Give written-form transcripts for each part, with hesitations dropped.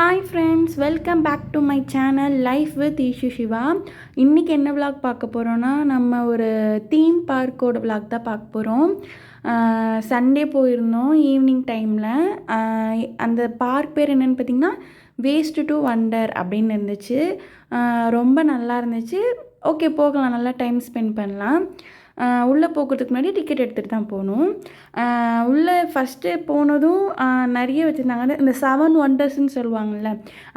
Hi friends, welcome back to my channel life with Ishu Siva. இன்றைக்கி என்ன vlog பார்க்க போகிறோன்னா, நம்ம ஒரு தீம் பார்க்கோட விலாக் தான் பார்க்க போகிறோம். சண்டே போயிருந்தோம் ஈவினிங் டைமில். அந்த பார்க் பேர் என்னென்னு பார்த்திங்கன்னா வேஸ்ட் டு வண்டர் அப்படின்னு இருந்துச்சு. ரொம்ப நல்லா இருந்துச்சு. ஓகே, போகலாம், நல்லா டைம் ஸ்பெண்ட் பண்ணலாம். உள்ளே போகிறதுக்கு முன்னாடி டிக்கெட் எடுத்துகிட்டு தான் போகணும். உள்ளே ஃபஸ்ட்டு போனதும் நிறைய வச்சுருந்தாங்க. இந்த 7 ஒண்டர்ஸ்ன்னு சொல்லுவாங்கள்ல,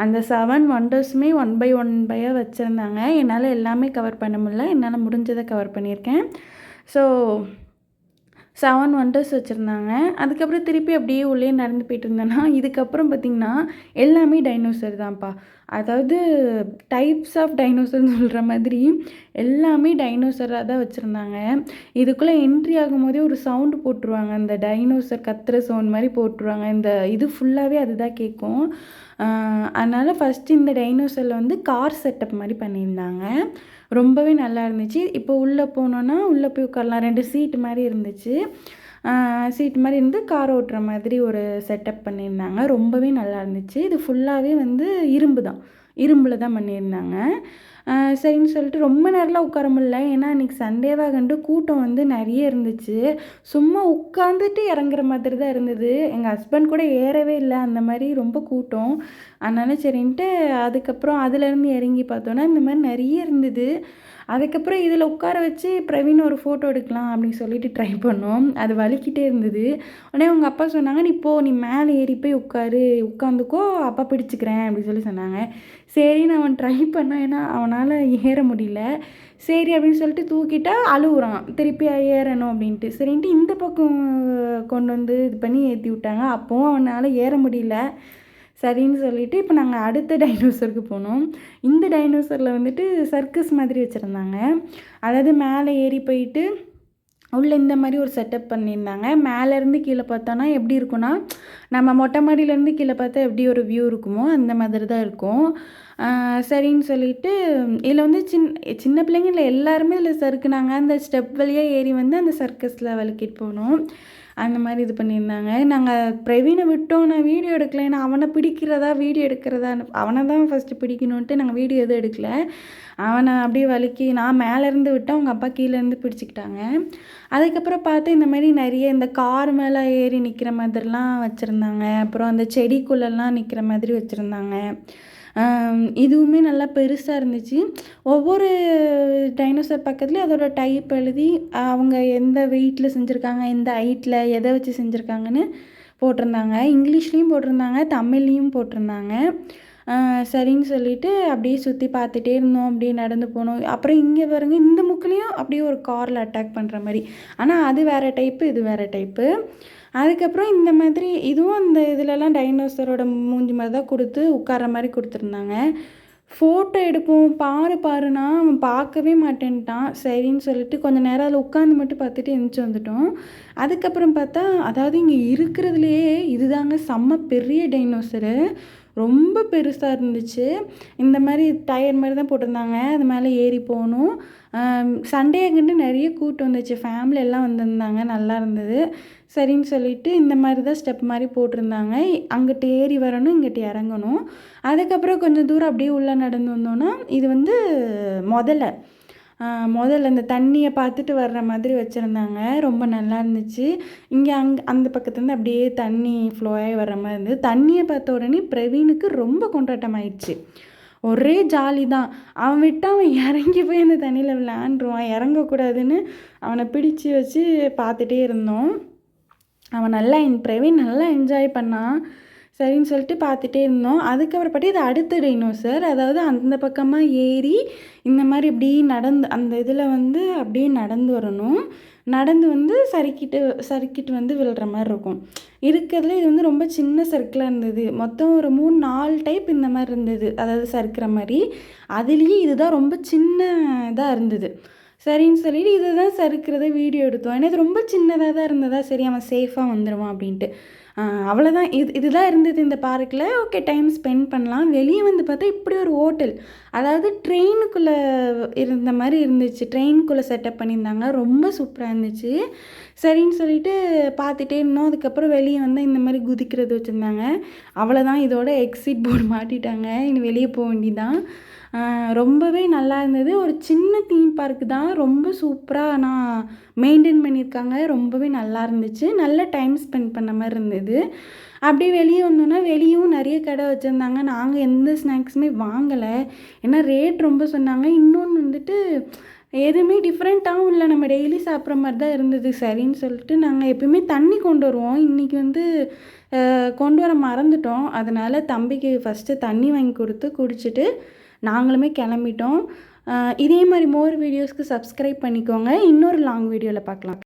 அந்த 7 ஒண்டர்ஸுமே 1 பை 1 பையாக வச்சுருந்தாங்க. என்னால் எல்லாமே கவர் பண்ண முடியல, என்னால் முடிஞ்சதை கவர் பண்ணியிருக்கேன். ஸோ 7 ஒண்டர்ஸ் வச்சுருந்தாங்க. அதுக்கப்புறம் திருப்பி அப்படியே உள்ளே நடந்து போயிட்டு இருந்தேன்னா, இதுக்கப்புறம் பார்த்திங்கன்னா எல்லாமே டைனோசர் தான்ப்பா. அதாவது டைப்ஸ் ஆஃப் டைனோசர்னு சொல்கிற மாதிரி எல்லாமே டைனோசராக தான் வச்சுருந்தாங்க. இதுக்குள்ளே என்ட்ரி ஆகும்போதே ஒரு சவுண்டு போட்டுருவாங்க, அந்த டைனோசர் கத்துற சவுண்ட் மாதிரி போட்டுருவாங்க. இந்த இது ஃபுல்லாகவே அதுதான் கேட்கும். அதனால் ஃபஸ்ட்டு இந்த டைனோசரில் வந்து கார் செட்டப் மாதிரி பண்ணியிருந்தாங்க. ரொம்பவே நல்லா இருந்துச்சு. இப்போ உள்ளே போனோன்னா உள்ளே போய் உட்காரலாம். 2 சீட்டு மாதிரி இருந்துச்சு. சீட்டு மாதிரி இருந்து கார் ஓட்டுற மாதிரி ஒரு செட்டப் பண்ணியிருந்தாங்க. ரொம்பவே நல்லா இருந்துச்சு. இது ஃபுல்லாகவே வந்து இரும்பில் தான் பண்ணியிருந்தாங்க. சரின்னு சொல்லிட்டு ரொம்ப நேரம்லாம் உட்கார முடியல, ஏன்னா அன்றைக்கி சண்டேவாக கண்டு கூட்டம் வந்து நிறைய இருந்துச்சு. சும்மா உட்காந்துட்டு இறங்குற மாதிரி தான் இருந்தது. எங்கள் ஹஸ்பண்ட் கூட ஏறவே இல்லை, அந்த மாதிரி ரொம்ப கூட்டம். அதனால் சரின்ட்டு அதுக்கப்புறம் அதுலேருந்து இறங்கி பார்த்தோன்னா இந்த மாதிரி நிறைய இருந்தது. அதுக்கப்புறம் இதில் உட்கார வச்சு பிரவீன் ஒரு ஃபோட்டோ எடுக்கலாம் அப்படின்னு சொல்லிட்டு ட்ரை பண்ணோம். அது வலிக்கிட்டே இருந்தது. உடனே உங்கள் அப்பா சொன்னாங்க, நீ மேலே ஏறி போய் உட்காந்துக்கோ, அப்பா பிடிச்சிக்கிறேன் அப்படின்னு சொல்லி சொன்னாங்க. சரின்னு அவன் ட்ரை பண்ணான், ஏன்னா அவனால் ஏற முடியல. சரி அப்படின்னு சொல்லிட்டு தூக்கிட்டா அழுகுறான், திருப்பி ஏறணும் அப்படின்ட்டு. சரின்ட்டு இந்த பக்கம் கொண்டு வந்து இது பண்ணி ஏற்றி விட்டாங்க. அப்போவும் அவனால் ஏற முடியல. சரின்னு சொல்லிவிட்டு இப்போ நாங்கள் அடுத்த டைனோசருக்கு போனோம். இந்த டைனோசரில் வந்துட்டு சர்க்கஸ் மாதிரி வச்சுருந்தாங்க. அதாவது மேலே ஏறி போயிட்டு உள்ளே இந்த மாதிரி ஒரு செட்டப் பண்ணியிருந்தாங்க. மேலேருந்து கீழே பார்த்தோன்னா எப்படி இருக்குன்னா, நம்ம மொட்டை மாடியிலேருந்து கீழே பார்த்தா எப்படி ஒரு வியூ இருக்குமோ அந்த மாதிரி தான் இருக்கும். சரின்னு சொல்லிவிட்டு இதில் வந்து சின்ன பிள்ளைங்க இல்லை, எல்லாருமே இதில் சறுக்குனாங்க. அந்த ஸ்டெப் வழியாக ஏறி வந்து அந்த சர்க்கஸில் வலிக்கிட்டு போனோம். அந்த மாதிரி இது பண்ணியிருந்தாங்க. நாங்கள் பிரவீனை விட்டோம், நான் வீடியோ எடுக்கல. ஏன்னா அவனை பிடிக்கிறதா வீடியோ எடுக்கிறதா, அவனை தான் ஃபஸ்ட்டு பிடிக்கணுன்ட்டு நாங்கள் வீடியோ எதுவும் எடுக்கல. அவனை அப்படியே வலிக்கி நான் மேலேருந்து விட்டேன், அவங்க அப்பா கீழேருந்து பிடிச்சிக்கிட்டாங்க. அதுக்கப்புறம் பார்த்து இந்த மாதிரி நிறைய இந்த கார் மேலே ஏறி நிற்கிற மாதிரிலாம் வச்சுருந்தாங்க. அப்புறம் அந்த செடிக்குள்ளெல்லாம் நிற்கிற மாதிரி வச்சுருந்தாங்க. இதுவுமே நல்லா பெருசாக இருந்துச்சு. ஒவ்வொரு டைனோசர் பக்கத்துலேயும் அதோட டைப் எழுதி அவங்க எந்த வெயிட்டில் செஞ்சுருக்காங்க, எந்த ஹைட்டில் எதை வச்சு செஞ்சுருக்காங்கன்னு போட்டிருந்தாங்க. இங்கிலீஷ்லேயும் போட்டிருந்தாங்க, தமிழ்லேயும் போட்டிருந்தாங்க. சரின்னு சொல்லிவிட்டு அப்படியே சுற்றி பார்த்துட்டே இருந்தோம், அப்படியே நடந்து போனோம். அப்புறம் இங்கே பாருங்க, இந்த முக்குலேயும் அப்படியே ஒரு காரில் அட்டாக் பண்ணுற மாதிரி. ஆனால் அது வேறு டைப்பு, இது வேறு டைப்பு. அதுக்கப்புறம் இந்த மாதிரி இதுவும் அந்த இதிலலாம் டைனோசரோட மூஞ்சி மாதிரி தான் கொடுத்து உட்கார மாதிரி கொடுத்துருந்தாங்க. ஃபோட்டோ எடுப்போம் பாருன்னா அவன் பார்க்கவே மாட்டேன்ட்டான். சரின்னு சொல்லிட்டு கொஞ்சம் நேரம் அதில் உட்காந்து மட்டும் பார்த்துட்டு எழுந்திரிச்சு வந்துட்டோம். அதுக்கப்புறம் பார்த்தா, அதாவது இங்கே இருக்கிறதுலையே இதுதாங்க செம்ம பெரிய டைனோசரு. ரொம்ப பெருசாக இருந்துச்சு. இந்த மாதிரி டயர் மாதிரி தான் போட்டிருந்தாங்க. அது மேலே ஏறி போகணும். சண்டே அங்கிட்டு நிறைய கூட்டம் வந்துச்சு, ஃபேமிலி எல்லாம் வந்திருந்தாங்க, நல்லா இருந்தது. சரின்னு சொல்லிவிட்டு இந்த மாதிரி தான் ஸ்டெப் மாதிரி போட்டிருந்தாங்க. அங்கிட்டு ஏறி வரணும், இங்கிட்டு இறங்கணும். அதுக்கப்புறம் கொஞ்சம் தூரம் அப்படியே உள்ளே நடந்து வந்தோன்னா இது வந்து முதல்ல இந்த தண்ணியை பார்த்துட்டு வர்ற மாதிரி வச்சுருந்தாங்க. ரொம்ப நல்லா இருந்துச்சு. இங்கே அந்த பக்கத்துலேருந்து அப்படியே தண்ணி ஃப்ளோ ஆகி வர்ற மாதிரி இருந்தது. தண்ணியை பார்த்த உடனே பிரவீனுக்கு ரொம்ப கொண்டாட்டம் ஆயிடுச்சு. ஒரே ஜாலி தான். அவன் விட்டால் அவன் இறங்கி போய் அந்த தண்ணியில் விளையாண்டுருவான். இறங்கக்கூடாதுன்னு அவனை பிடிச்சி வச்சு பார்த்துட்டே இருந்தோம். பிரவீன் நல்லா என்ஜாய் பண்ணான். சரின்னு சொல்லிட்டு பார்த்துட்டே இருந்தோம். அதுக்கப்புறப்பட்டு இது அடுத்த டைனோசர். அதாவது அந்த பக்கமாக ஏறி இந்த மாதிரி இப்படி அந்த இதில் வந்து அப்படியே நடந்து வரணும். நடந்து வந்து சறுக்கிட்டு வந்து விழுற மாதிரி இருக்கும். இருக்கிறதுல இது வந்து ரொம்ப சின்ன சர்க்கிளாக இருந்தது. மொத்தம் ஒரு 3-4 டைப் இந்த மாதிரி இருந்தது, அதாவது சறுக்கிற மாதிரி. அதுலேயே இதுதான் ரொம்ப சின்ன இதாக இருந்தது. சரின்னு சொல்லிட்டு இதை தான் சறுக்கிறத வீடியோ எடுத்தோம். ஏன்னா இது ரொம்ப சின்னதாக தான் இருந்ததா, சரி அவன் சேஃபாக வந்துடுவான் அப்படின்ட்டு. அவ்வளோதான். இதுதான் இருந்தது இந்த பார்க்கில். ஓகே, டைம் ஸ்பெண்ட் பண்ணலாம். வெளியே வந்து பார்த்தா இப்படி ஒரு ஹோட்டல், அதாவது ட்ரெயினுக்குள்ளே இருந்த மாதிரி இருந்துச்சு. ட்ரெயினுக்குள்ளே செட்டப் பண்ணியிருந்தாங்க. ரொம்ப சூப்பராக இருந்துச்சு. சரின்னு சொல்லிட்டு பார்த்துட்டே இருந்தோம். அதுக்கப்புறம் வெளியே வந்து இந்த மாதிரி குதிக்கிறது வச்சுருந்தாங்க. அவ்வளோதான், இதோட எக்ஸிட் போர்டு மாட்டிட்டாங்க. இனி வெளியே போக வேண்டியதான். ரொம்பவே நல்லா இருந்தது. ஒரு சின்ன தீம் பார்க்கு தான், ரொம்ப சூப்பராக ஆனால் மெயின்டைன் பண்ணியிருக்காங்க. ரொம்பவே நல்லா இருந்துச்சு. நல்ல டைம் ஸ்பெண்ட் பண்ண மாதிரி இருந்தது. அப்படியே வெளியே வந்தோன்னா வெளியும் நிறைய கடை வச்சுருந்தாங்க. நாங்கள் எந்த ஸ்நாக்ஸுமே வாங்கலை, ஏன்னா ரேட் ரொம்ப சொன்னாங்க. இன்னொன்று வந்துட்டு எதுவுமே டிஃப்ரெண்ட்டாகவும் இல்லை, நம்ம டெய்லி சாப்பிட்ற மாதிரி தான் இருந்தது. சரின்னு சொல்லிட்டு நாங்கள் எப்பயுமே தண்ணி கொண்டு வருவோம். இன்றைக்கி வந்து கொண்டு வர மறந்துட்டோம். அதனால் தம்பிக்கு ஃபஸ்ட்டு தண்ணி வாங்கி கொடுத்து குடிச்சிட்டு நாங்களுமே கிளம்பிட்டோம். இதே மாதிரி மோர் வீடியோஸ்க்கு சப்ஸ்கிரைப் பண்ணிக்கோங்க. இன்னொரு லாங் வீடியோவில் பார்க்கலாம்.